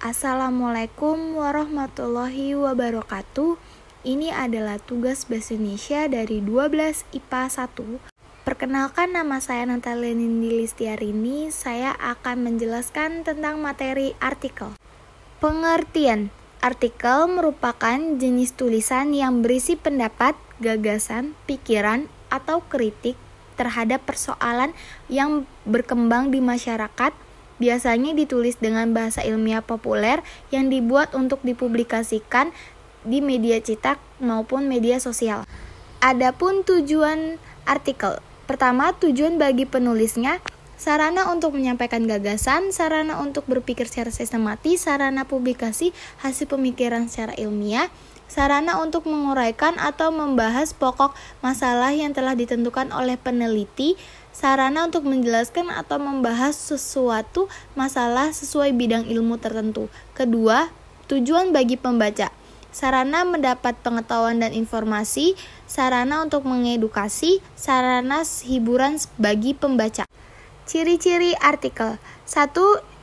Assalamualaikum warahmatullahi wabarakatuh. Ini adalah tugas Bahasa Indonesia dari 12 IPA 1. Perkenalkan, nama saya Natalia Nindi Listiarini. Saya akan menjelaskan tentang materi artikel. Pengertian. Artikel merupakan jenis tulisan yang berisi pendapat, gagasan, pikiran, atau kritik terhadap persoalan yang berkembang di masyarakat. Biasanya ditulis dengan bahasa ilmiah populer yang dibuat untuk dipublikasikan di media cetak maupun media sosial. Adapun tujuan artikel. Pertama, tujuan bagi penulisnya, sarana untuk menyampaikan gagasan, sarana untuk berpikir secara sistematis, sarana publikasi hasil pemikiran secara ilmiah, sarana untuk menguraikan atau membahas pokok masalah yang telah ditentukan oleh peneliti, sarana untuk menjelaskan atau membahas sesuatu masalah sesuai bidang ilmu tertentu. Kedua, tujuan bagi pembaca. Sarana mendapat pengetahuan dan informasi, sarana untuk mengedukasi, sarana hiburan bagi pembaca. Ciri-ciri artikel. 1.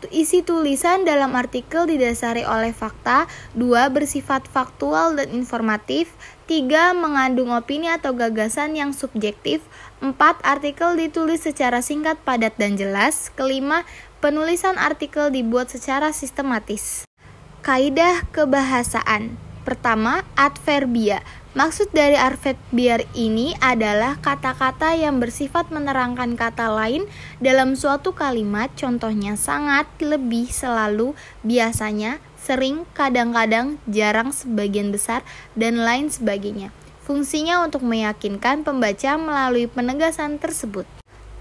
Isi tulisan dalam artikel didasari oleh fakta. 2. Bersifat faktual dan informatif. 3. Mengandung opini atau gagasan yang subjektif. 4. Artikel ditulis secara singkat, padat, dan jelas. Kelima, penulisan artikel dibuat secara sistematis. Kaidah kebahasaan. Pertama, adverbia. Maksud dari adverbial ini adalah kata-kata yang bersifat menerangkan kata lain dalam suatu kalimat. Contohnya sangat, lebih, selalu, biasanya, sering, kadang-kadang, jarang, sebagian besar, dan lain sebagainya. Fungsinya untuk meyakinkan pembaca melalui penegasan tersebut.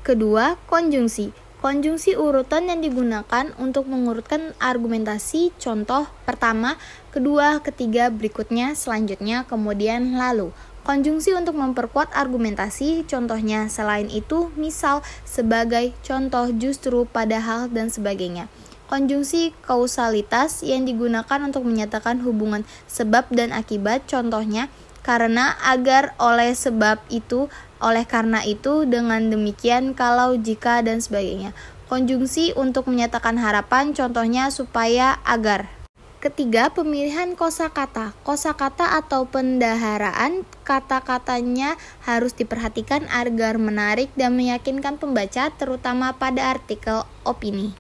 Kedua, konjungsi. Konjungsi urutan yang digunakan untuk mengurutkan argumentasi. Contoh, pertama, kedua, ketiga, berikutnya, selanjutnya, kemudian, lalu. Konjungsi untuk memperkuat argumentasi. Contohnya, selain itu, misal, sebagai, contoh, justru, padahal, dan sebagainya. Konjungsi kausalitas yang digunakan untuk menyatakan hubungan sebab dan akibat. Contohnya, karena, agar, oleh, sebab itu, oleh karena itu, dengan demikian, kalau, jika, dan sebagainya. Konjungsi untuk menyatakan harapan, contohnya supaya, agar. Ketiga, pemilihan kosakata. Kosakata atau pendaharaan kata-katanya harus diperhatikan agar menarik dan meyakinkan pembaca, terutama pada artikel opini.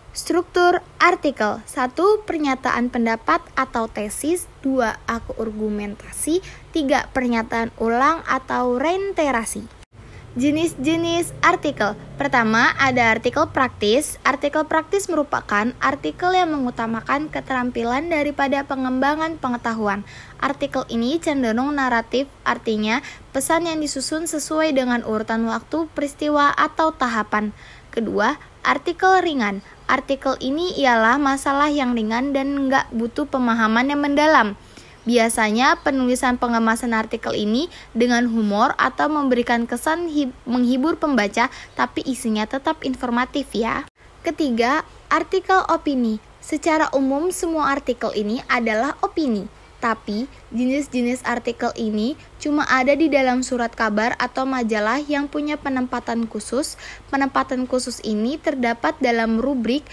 Struktur artikel. 1. Pernyataan pendapat atau tesis. 2. Argumentasi. 3. Pernyataan ulang atau reiterasi. Jenis-jenis artikel. Pertama, ada artikel praktis. Artikel praktis merupakan artikel yang mengutamakan keterampilan daripada pengembangan pengetahuan. Artikel ini cenderung naratif, artinya pesan yang disusun sesuai dengan urutan waktu, peristiwa, atau tahapan. Kedua, artikel ringan. Artikel ini ialah masalah yang ringan dan nggak butuh pemahaman yang mendalam. Biasanya penulisan pengemasan artikel ini dengan humor atau memberikan kesan menghibur pembaca, tapi isinya tetap informatif ya. Ketiga, artikel opini. Secara umum semua artikel ini adalah opini. Tapi, jenis-jenis artikel ini cuma ada di dalam surat kabar atau majalah yang punya penempatan khusus. Penempatan khusus ini terdapat dalam rubrik,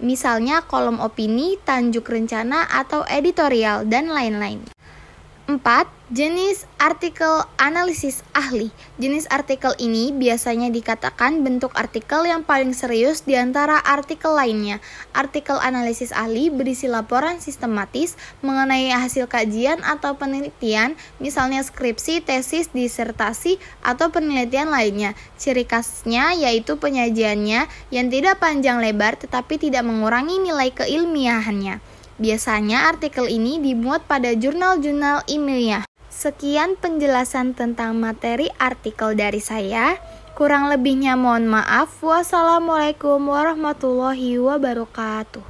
misalnya kolom opini, tajuk rencana, atau editorial, dan lain-lain. 4. Jenis artikel analisis ahli. Jenis artikel ini biasanya dikatakan bentuk artikel yang paling serius di antara artikel lainnya. Artikel analisis ahli berisi laporan sistematis mengenai hasil kajian atau penelitian, misalnya skripsi, tesis, disertasi, atau penelitian lainnya. Ciri khasnya yaitu penyajiannya yang tidak panjang lebar tetapi tidak mengurangi nilai keilmiahannya. Biasanya artikel ini dimuat pada jurnal-jurnal ilmiah. Sekian penjelasan tentang materi artikel dari saya. Kurang lebihnya mohon maaf. Wassalamualaikum warahmatullahi wabarakatuh.